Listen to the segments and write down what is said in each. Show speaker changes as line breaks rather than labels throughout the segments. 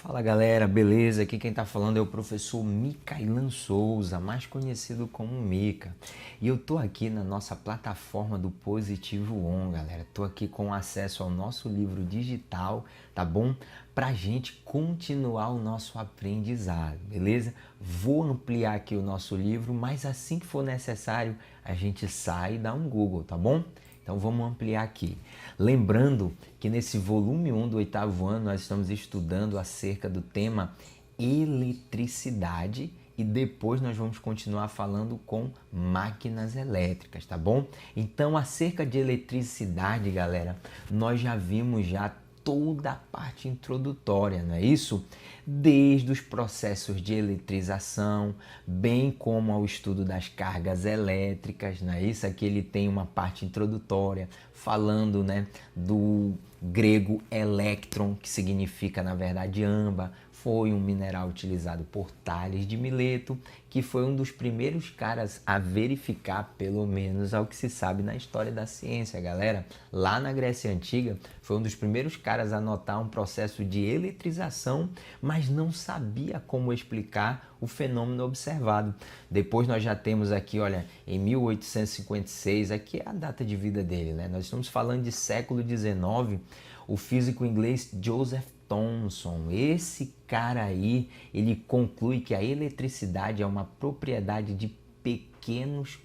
Fala galera, beleza? Aqui quem tá falando é o professor Micailan Souza, mais conhecido como Mica. E eu tô aqui na nossa plataforma do Positivo On, galera. Tô aqui com acesso ao nosso livro digital, tá bom? Pra gente continuar o nosso aprendizado, beleza? Vou ampliar aqui o nosso livro, mas assim que for necessário, a gente sai e dá um Google, tá bom? Então vamos ampliar aqui. Lembrando que nesse volume 1 do 8º ano nós estamos estudando acerca do tema eletricidade e depois nós vamos continuar falando com máquinas elétricas, tá bom? Então acerca de eletricidade, galera, nós já vimos já toda a parte introdutória, não é isso? Desde os processos de eletrização, bem como ao estudo das cargas elétricas, não é isso? Aqui ele tem uma parte introdutória falando, né, do grego elétron, que significa na verdade âmbar. Foi um mineral utilizado por Tales de Mileto, que foi um dos primeiros caras a verificar, pelo menos ao que se sabe na história da ciência, galera. Lá na Grécia Antiga, foi um dos primeiros caras a notar um processo de eletrização, mas não sabia como explicar o fenômeno observado. Depois nós já temos aqui, olha, em 1856, aqui é a data de vida dele, né? Nós estamos falando de século XIX, o físico inglês Joseph Thomson. Esse cara aí, ele conclui que a eletricidade é uma propriedade de pequenos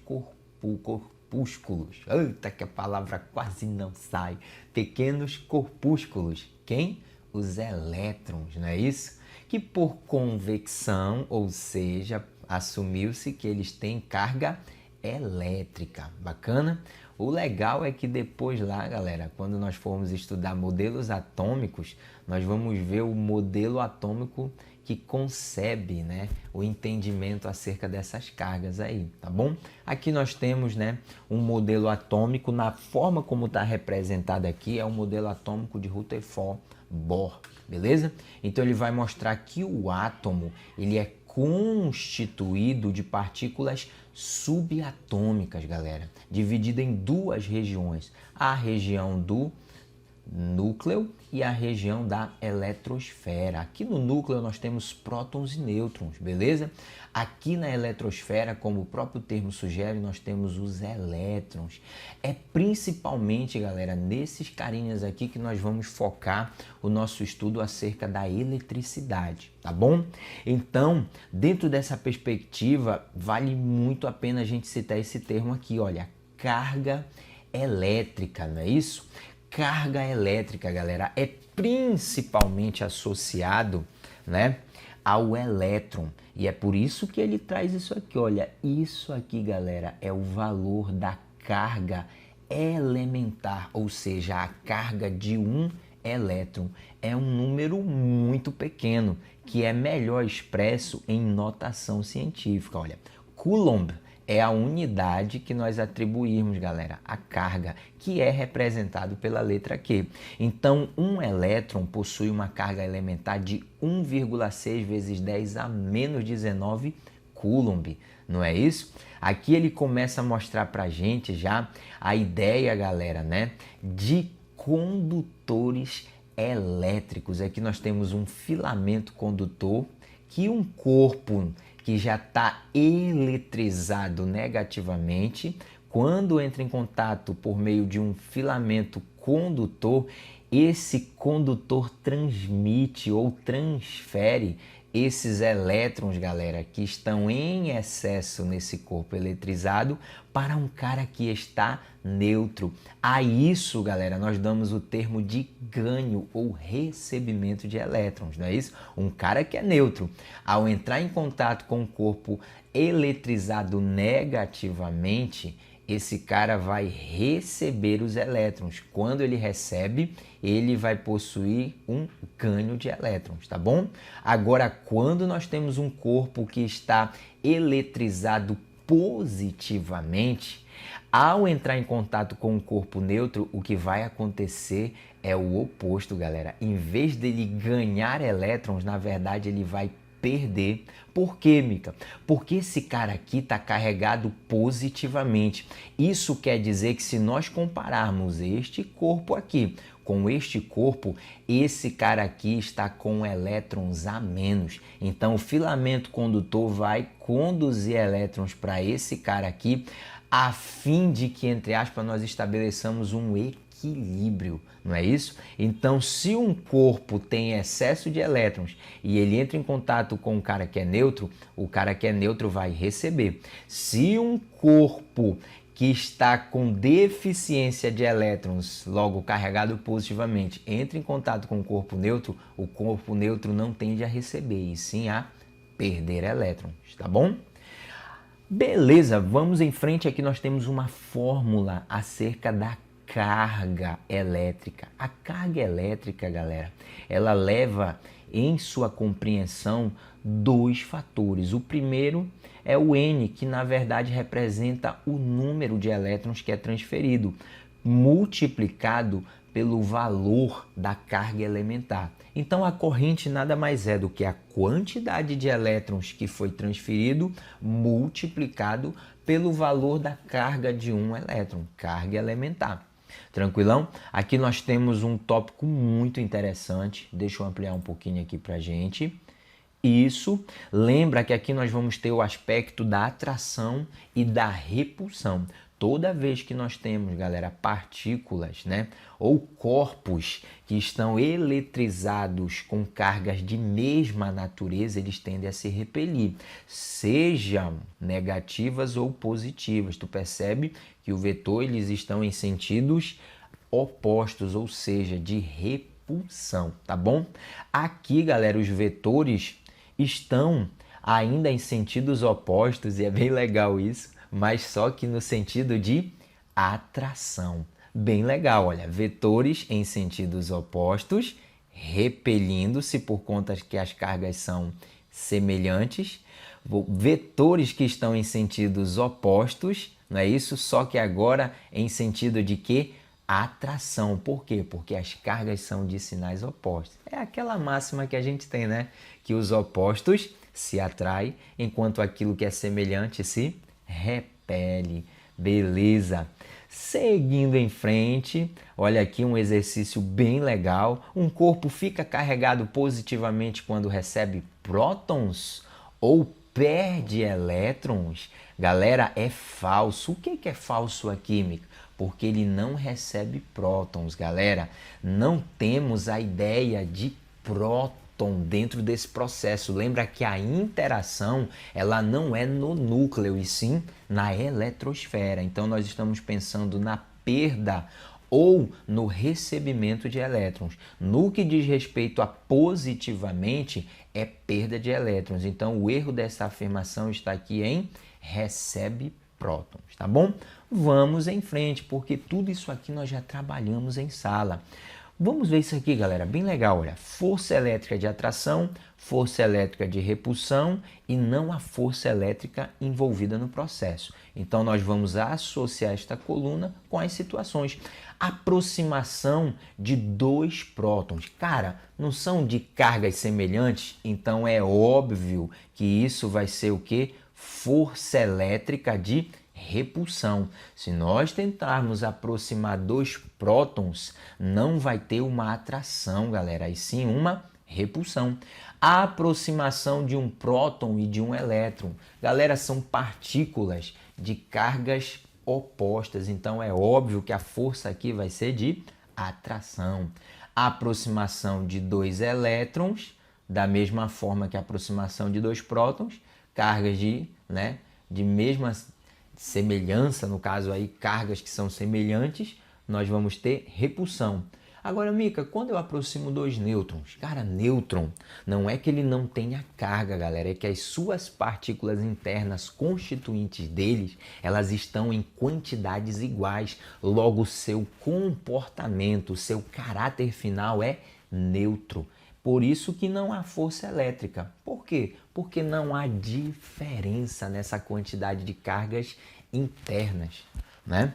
corpúsculos. Eita, que a palavra quase não sai. Pequenos corpúsculos. Quem? Os elétrons, não é isso? Que por convecção, ou seja, assumiu-se que eles têm carga elétrica. Bacana? O legal é que depois lá, galera, quando nós formos estudar modelos atômicos, nós vamos ver o modelo atômico que concebe, né, o entendimento acerca dessas cargas aí, tá bom? Aqui nós temos, né, um modelo atômico, na forma como está representado aqui, é o modelo atômico de Rutherford Bohr, beleza? Então ele vai mostrar que o átomo, ele é constituído de partículas subatômicas, galera, dividida em duas regiões, a região do núcleo e a região da eletrosfera. Aqui no núcleo nós temos prótons e nêutrons, beleza? Aqui na eletrosfera, como o próprio termo sugere, nós temos os elétrons. É principalmente, galera, nesses carinhas aqui que nós vamos focar o nosso estudo acerca da eletricidade, tá bom? Então, dentro dessa perspectiva, vale muito a pena a gente citar esse termo aqui, olha, carga elétrica, não é isso? Carga elétrica, galera, é principalmente associado, né, ao elétron. E é por isso que ele traz isso aqui. Olha, isso aqui, galera, é o valor da carga elementar, ou seja, a carga de um elétron. É um número muito pequeno, que é melhor expresso em notação científica. Olha, Coulomb é a unidade que nós atribuímos, galera, a carga, que é representado pela letra Q. Então, um elétron possui uma carga elementar de 1,6 vezes 10 a menos 19 Coulomb, não é isso? Aqui ele começa a mostrar pra gente já a ideia, galera, né, de condutores elétricos. Aqui nós temos um filamento condutor que um corpo que já está eletrizado negativamente, quando entra em contato por meio de um filamento condutor, esse condutor transmite ou transfere esses elétrons, galera, que estão em excesso nesse corpo eletrizado para um cara que está neutro. A isso, galera, nós damos o termo de ganho ou recebimento de elétrons, não é isso? Um cara que é neutro, ao entrar em contato com o corpo eletrizado negativamente, esse cara vai receber os elétrons. Quando ele recebe, ele vai possuir um ganho de elétrons, tá bom? Agora, quando nós temos um corpo que está eletrizado positivamente, ao entrar em contato com um corpo neutro, o que vai acontecer é o oposto, galera. Em vez dele ganhar elétrons, na verdade, ele vai perder. Por quê, Mica? Porque esse cara aqui está carregado positivamente. Isso quer dizer que se nós compararmos este corpo aqui com este corpo, esse cara aqui está com elétrons a menos. Então o filamento condutor vai conduzir elétrons para esse cara aqui, a fim de que, entre aspas, nós estabeleçamos um equilíbrio, não é isso? Então, se um corpo tem excesso de elétrons e ele entra em contato com um cara que é neutro, o cara que é neutro vai receber. Se um corpo que está com deficiência de elétrons, logo carregado positivamente, entra em contato com o corpo neutro não tende a receber, e sim a perder elétrons, tá bom? Beleza, vamos em frente. Aqui nós temos uma fórmula acerca da carga elétrica. A carga elétrica, galera, ela leva em sua compreensão dois fatores. O primeiro é o N, que na verdade representa o número de elétrons que é transferido, multiplicado pelo valor da carga elementar. Então a corrente nada mais é do que a quantidade de elétrons que foi transferido multiplicado pelo valor da carga de um elétron, carga elementar. Tranquilão? Aqui nós temos um tópico muito interessante. Deixa eu ampliar um pouquinho aqui pra gente. Isso, lembra que aqui nós vamos ter o aspecto da atração e da repulsão. Toda vez que nós temos, galera, partículas, né, ou corpos que estão eletrizados com cargas de mesma natureza, eles tendem a se repelir, sejam negativas ou positivas. Tu percebe que o vetor, eles estão em sentidos opostos, ou seja, de repulsão, tá bom? Aqui, galera, os vetores estão ainda em sentidos opostos, e é bem legal isso, mas só que no sentido de atração. Bem legal, olha, vetores em sentidos opostos, repelindo-se por conta que as cargas são semelhantes, vetores que estão em sentidos opostos, não é isso? Só que agora em sentido de quê? Atração. Por quê? Porque as cargas são de sinais opostos. É aquela máxima que a gente tem, né? Que os opostos se atraem, enquanto aquilo que é semelhante se repele. Beleza. Seguindo em frente, olha aqui um exercício bem legal. Um corpo fica carregado positivamente quando recebe prótons ou perde elétrons? Galera, é falso. O que é falso aqui, Mica? Porque ele não recebe prótons, galera. Não temos a ideia de próton dentro desse processo. Lembra que a interação, ela não é no núcleo, e sim na eletrosfera. Então, nós estamos pensando na perda ou no recebimento de elétrons. No que diz respeito a positivamente, é perda de elétrons. Então, o erro dessa afirmação está aqui em recebe prótons, tá bom? Vamos em frente, porque tudo isso aqui nós já trabalhamos em sala. Vamos ver isso aqui, galera, bem legal, olha, força elétrica de atração, força elétrica de repulsão e não a força elétrica envolvida no processo. Então, nós vamos associar esta coluna com as situações. Aproximação de dois prótons. Cara, não são de cargas semelhantes? Então, é óbvio que isso vai ser o quê? Força elétrica de repulsão. Se nós tentarmos aproximar dois prótons, não vai ter uma atração, galera, e sim uma repulsão. A aproximação de um próton e de um elétron, galera, são partículas de cargas opostas, então é óbvio que a força aqui vai ser de atração. A aproximação de dois elétrons, da mesma forma que a aproximação de dois prótons, cargas de mesma semelhança, no caso aí, cargas que são semelhantes, nós vamos ter repulsão. Agora, Mica, quando eu aproximo dois nêutrons, cara, nêutron não é que ele não tenha carga, galera, é que as suas partículas internas constituintes deles, elas estão em quantidades iguais, logo o seu comportamento, o seu caráter final é neutro. Por isso que não há força elétrica. Por quê? Porque não há diferença nessa quantidade de cargas internas, né?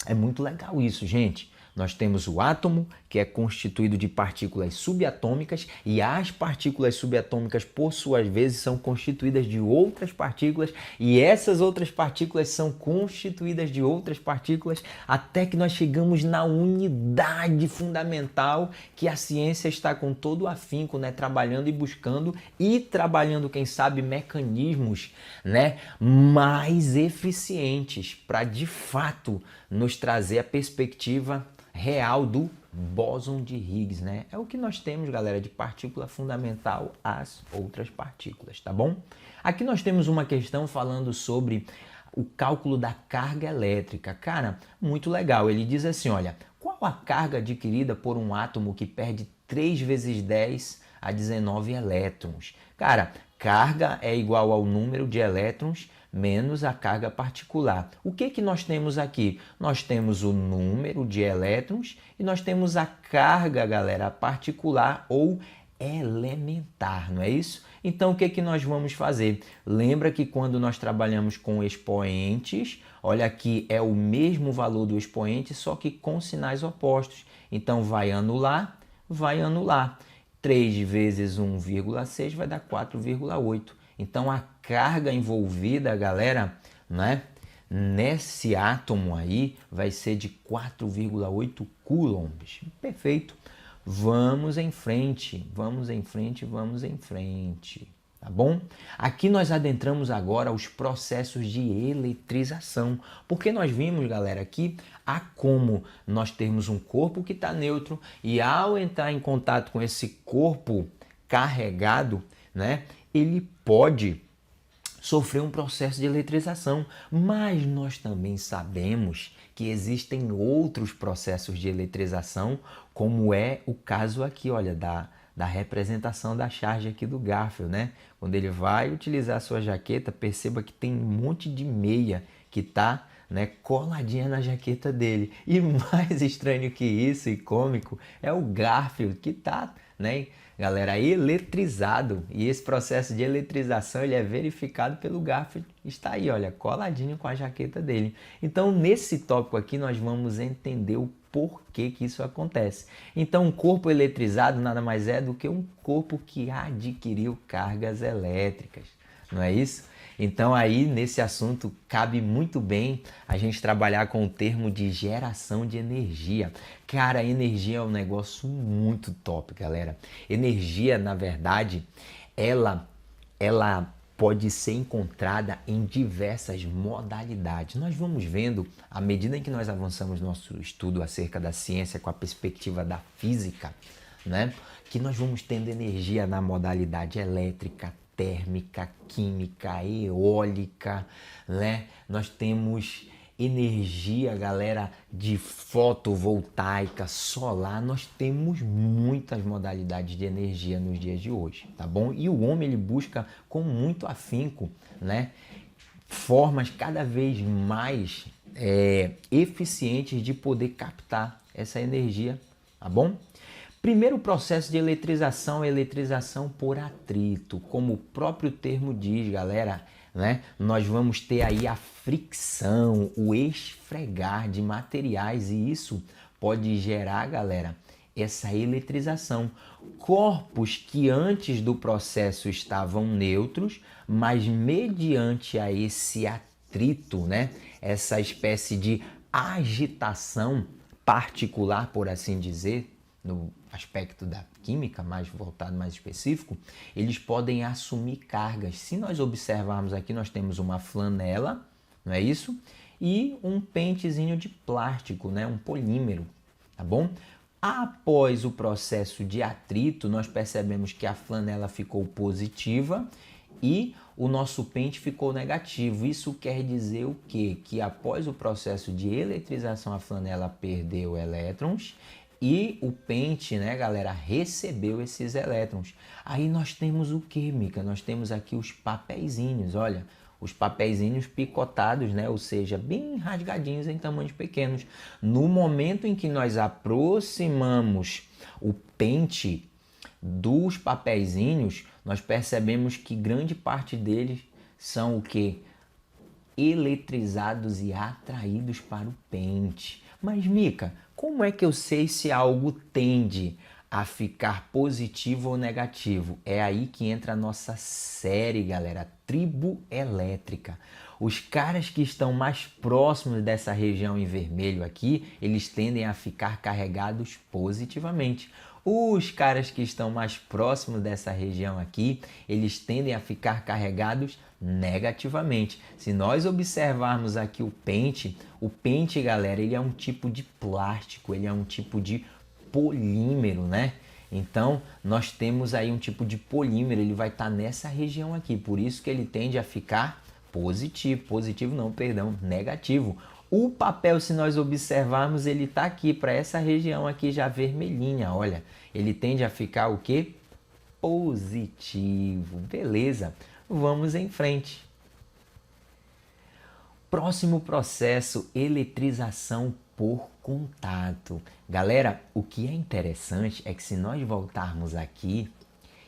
É muito legal isso, gente. Nós temos o átomo, que é constituído de partículas subatômicas, e as partículas subatômicas, por suas vezes, são constituídas de outras partículas, e essas outras partículas são constituídas de outras partículas, até que nós chegamos na unidade fundamental, que a ciência está com todo o afinco, né, trabalhando e buscando, e trabalhando, quem sabe, mecanismos, né, mais eficientes para, de fato, nos trazer a perspectiva real do bóson de Higgs, né? É o que nós temos, galera, de partícula fundamental às outras partículas, tá bom? Aqui nós temos uma questão falando sobre o cálculo da carga elétrica. Cara, muito legal. Ele diz assim, olha, qual a carga adquirida por um átomo que perde 3 vezes 10 a 19 elétrons? Cara, carga é igual ao número de elétrons menos a carga particular. O que nós temos aqui? Nós temos o número de elétrons e nós temos a carga, galera, particular ou elementar, não é isso? Então, o que nós vamos fazer? Lembra que quando nós trabalhamos com expoentes, olha aqui, é o mesmo valor do expoente, só que com sinais opostos. Então, vai anular, vai anular. 3 vezes 1,6 vai dar 4,8. Então, a carga envolvida, galera, né, nesse átomo aí vai ser de 4,8 coulombs. Perfeito. Vamos em frente, vamos em frente, vamos em frente. Tá bom? Aqui nós adentramos agora os processos de eletrização, porque nós vimos, galera, que há como nós termos um corpo que está neutro e ao entrar em contato com esse corpo carregado, né, ele pode sofrer um processo de eletrização, mas nós também sabemos que existem outros processos de eletrização, como é o caso aqui, olha, da representação da charge aqui do Garfield, né? Quando ele vai utilizar a sua jaqueta, perceba que tem um monte de meia que está, né, coladinha na jaqueta dele. E mais estranho que isso e cômico é o Garfield que está, né, galera, eletrizado. E esse processo de eletrização ele é verificado pelo Garfield. Está aí, olha, coladinho com a jaqueta dele. Então, nesse tópico aqui, nós vamos entender o porquê que isso acontece. Então, um corpo eletrizado nada mais é do que um corpo que adquiriu cargas elétricas, não é isso? Então, aí, nesse assunto, cabe muito bem a gente trabalhar com o termo de geração de energia. Cara, energia é um negócio muito top, galera. Energia, na verdade, ela pode ser encontrada em diversas modalidades. Nós vamos vendo, à medida em que nós avançamos no nosso estudo acerca da ciência com a perspectiva da física, né, que nós vamos tendo energia na modalidade elétrica, térmica, química, eólica, né? Nós temos energia, galera, de fotovoltaica, solar. Nós temos muitas modalidades de energia nos dias de hoje, tá bom? E o homem ele busca com muito afinco, né, formas cada vez mais eficientes de poder captar essa energia, tá bom? Primeiro processo de eletrização é eletrização por atrito. Como o próprio termo diz, galera, né? Nós vamos ter aí a fricção, o esfregar de materiais e isso pode gerar, galera, essa eletrização. Corpos que antes do processo estavam neutros, mas mediante a esse atrito, né? Essa espécie de agitação particular, por assim dizer, no aspecto da química, mais voltado, mais específico, eles podem assumir cargas. Se nós observarmos aqui, nós temos uma flanela, não é isso? E um pentezinho de plástico, né? Um polímero, tá bom? Após o processo de atrito, nós percebemos que a flanela ficou positiva e o nosso pente ficou negativo. Isso quer dizer o quê? Que após o processo de eletrização, a flanela perdeu elétrons e o pente, né, galera, recebeu esses elétrons. Aí nós temos o que, Mica? Nós temos aqui os papeizinhos, olha, os papeizinhos picotados, né, ou seja, bem rasgadinhos em tamanhos pequenos. No momento em que nós aproximamos o pente dos papeizinhos, nós percebemos que grande parte deles são o que? Eletrizados e atraídos para o pente. Mas, Mica, Como é que eu sei se algo tende a ficar positivo ou negativo? É aí que entra a nossa série, galera, tribo elétrica. Os caras que estão mais próximos dessa região em vermelho aqui, eles tendem a ficar carregados positivamente. Os caras que estão mais próximos dessa região aqui, eles tendem a ficar carregados negativamente. Se nós observarmos aqui o pente, galera, ele é um tipo de plástico, ele é um tipo de polímero, né? Então, nós temos aí um tipo de polímero, ele vai estar nessa região aqui, por isso que ele tende a ficar negativo. O papel, se nós observarmos, ele está aqui para essa região aqui já vermelhinha, olha. Ele tende a ficar o quê? Positivo. Beleza, vamos em frente. Próximo processo, eletrização por contato. Galera, o que é interessante é que se nós voltarmos aqui,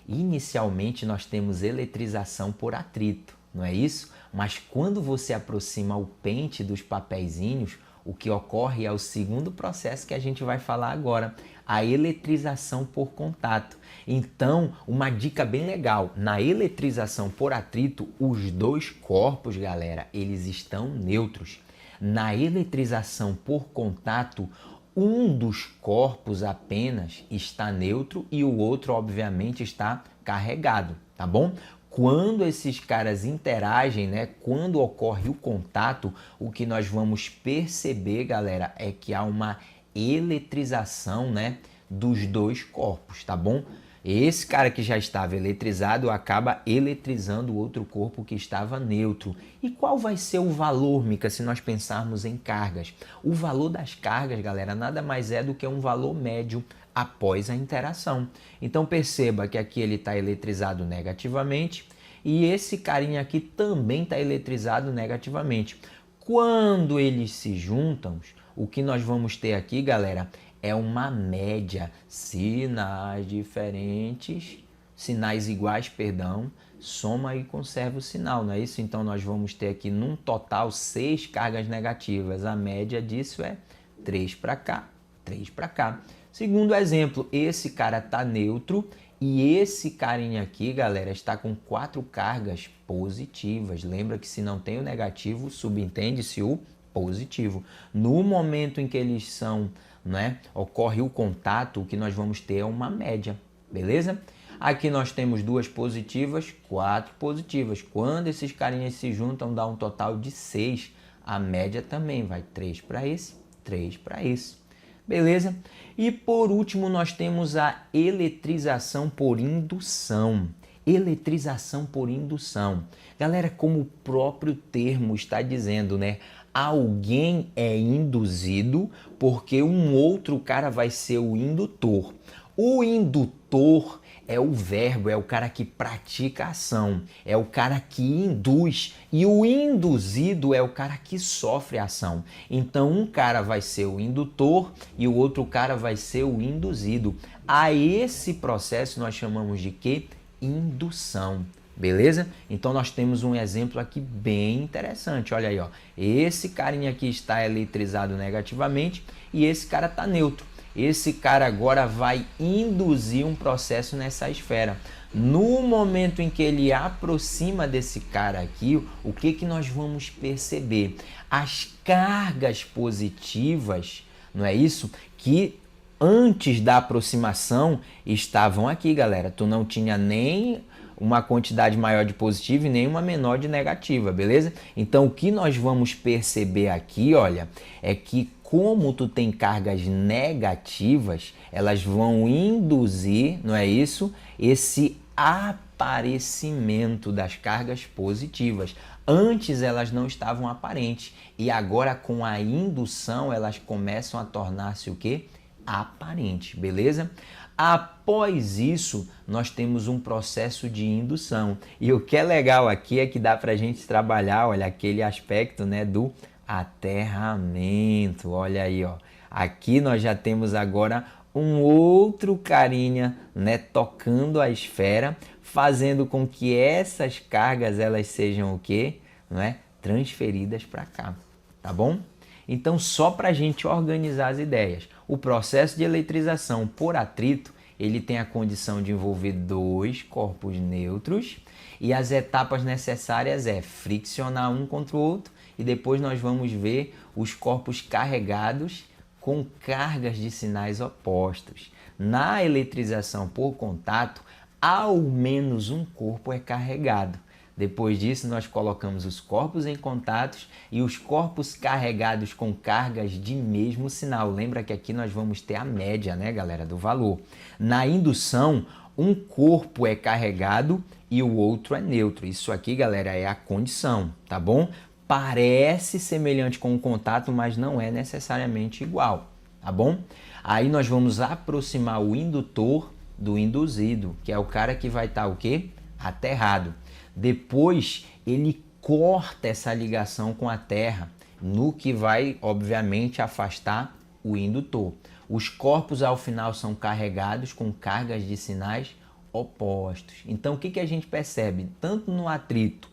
inicialmente nós temos eletrização por atrito, não é isso? Mas quando você aproxima o pente dos papeizinhos, o que ocorre é o segundo processo que a gente vai falar agora, a eletrização por contato. Então, uma dica bem legal, na eletrização por atrito, os dois corpos, galera, eles estão neutros. Na eletrização por contato, um dos corpos apenas está neutro e o outro, obviamente, está carregado, tá bom? Quando esses caras interagem, né, quando ocorre o contato, o que nós vamos perceber, galera, é que há uma eletrização, né, dos dois corpos, tá bom? Esse cara que já estava eletrizado acaba eletrizando o outro corpo que estava neutro. E qual vai ser o valor, Mica, se nós pensarmos em cargas? O valor das cargas, galera, nada mais é do que um valor médio após a interação. Então perceba que aqui ele está eletrizado negativamente e esse carinha aqui também está eletrizado negativamente. Quando eles se juntam, o que nós vamos ter aqui, galera, é uma média. Sinais diferentes, sinais iguais, perdão, soma e conserva o sinal, não é isso? Então nós vamos ter aqui num total 6 cargas negativas. A média disso é 3 para cá, 3 para cá. Segundo exemplo, esse cara está neutro e esse carinha aqui, galera, está com 4 cargas positivas. Lembra que se não tem o negativo, subentende-se o positivo. No momento em que eles são, né, ocorre o contato, o que nós vamos ter é uma média, beleza? Aqui nós temos 2 positivas, 4 positivas. Quando esses carinhas se juntam, dá um total de 6. A média também vai 3 para esse, 3 para esse. Beleza? E por último nós temos a eletrização por indução. Eletrização por indução. Galera, como o próprio termo está dizendo, né? Alguém é induzido porque um outro cara vai ser o indutor. O indutor é o verbo, é o cara que pratica a ação, é o cara que induz, e o induzido é o cara que sofre a ação. Então um cara vai ser o indutor e o outro cara vai ser o induzido. A esse processo nós chamamos de quê? Indução. Beleza? Então nós temos um exemplo aqui bem interessante. Olha aí, ó. Esse carinha aqui está eletrizado negativamente e esse cara está neutro. Esse cara agora vai induzir um processo nessa esfera. No momento em que ele aproxima desse cara aqui, o que que nós vamos perceber? As cargas positivas, não é isso? Que antes da aproximação estavam aqui, galera. Tu não tinha nem uma quantidade maior de positiva e nem uma menor de negativa, beleza? Então o que nós vamos perceber aqui, olha, é que como tu tem cargas negativas, elas vão induzir, não é isso? Esse aparecimento das cargas positivas. Antes elas não estavam aparentes e agora com a indução elas começam a tornar-se o quê? Aparente, beleza? Após isso, nós temos um processo de indução. E o que é legal aqui é que dá para a gente trabalhar, olha, aquele aspecto, né, do aterramento. Olha aí, ó. Aqui nós já temos agora um outro carinha, né, tocando a esfera, fazendo com que essas cargas elas sejam o quê? Não é? Transferidas para cá, tá bom? Então, só para a gente organizar as ideias, o processo de eletrização por atrito, ele tem a condição de envolver dois corpos neutros e as etapas necessárias é friccionar um contra o outro e depois nós vamos ver os corpos carregados com cargas de sinais opostos. Na eletrização por contato, ao menos um corpo é carregado. Depois disso, nós colocamos os corpos em contatos e os corpos carregados com cargas de mesmo sinal. Lembra que aqui nós vamos ter a média, né, galera, do valor. Na indução, um corpo é carregado e o outro é neutro. Isso aqui, galera, é a condição, tá bom? Parece semelhante com o contato, mas não é necessariamente igual, tá bom? Aí nós vamos aproximar o indutor do induzido, que é o cara que vai estar o quê? Aterrado. Depois ele corta essa ligação com a terra, no que vai, obviamente, afastar o indutor. Os corpos ao final são carregados com cargas de sinais opostos. Então o que a gente percebe? Tanto no atrito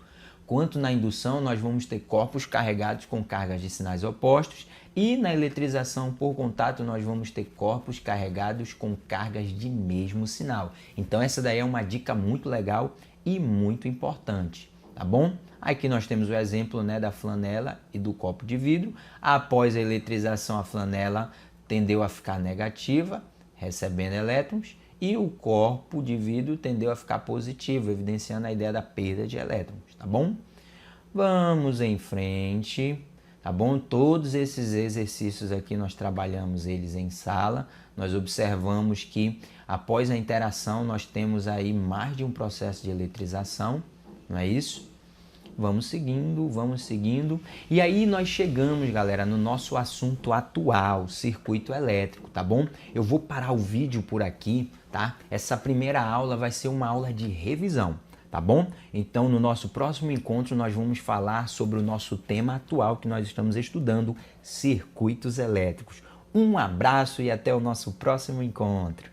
quanto na indução nós vamos ter corpos carregados com cargas de sinais opostos e na eletrização por contato nós vamos ter corpos carregados com cargas de mesmo sinal. Então essa daí é uma dica muito legal e muito importante, tá bom? Aqui nós temos o exemplo, né, da flanela e do copo de vidro. Após a eletrização, a flanela tendeu a ficar negativa, recebendo elétrons, e o copo de vidro tendeu a ficar positivo, evidenciando a ideia da perda de elétrons, tá bom? Vamos em frente, tá bom? Todos esses exercícios aqui nós trabalhamos eles em sala. Nós observamos que após a interação nós temos aí mais de um processo de eletrização, não é isso? Vamos seguindo, vamos seguindo. E aí nós chegamos, galera, no nosso assunto atual, circuito elétrico, tá bom? Eu vou parar o vídeo por aqui, tá? Essa primeira aula vai ser uma aula de revisão, tá bom? Então, no nosso próximo encontro, nós vamos falar sobre o nosso tema atual que nós estamos estudando, circuitos elétricos. Um abraço e até o nosso próximo encontro.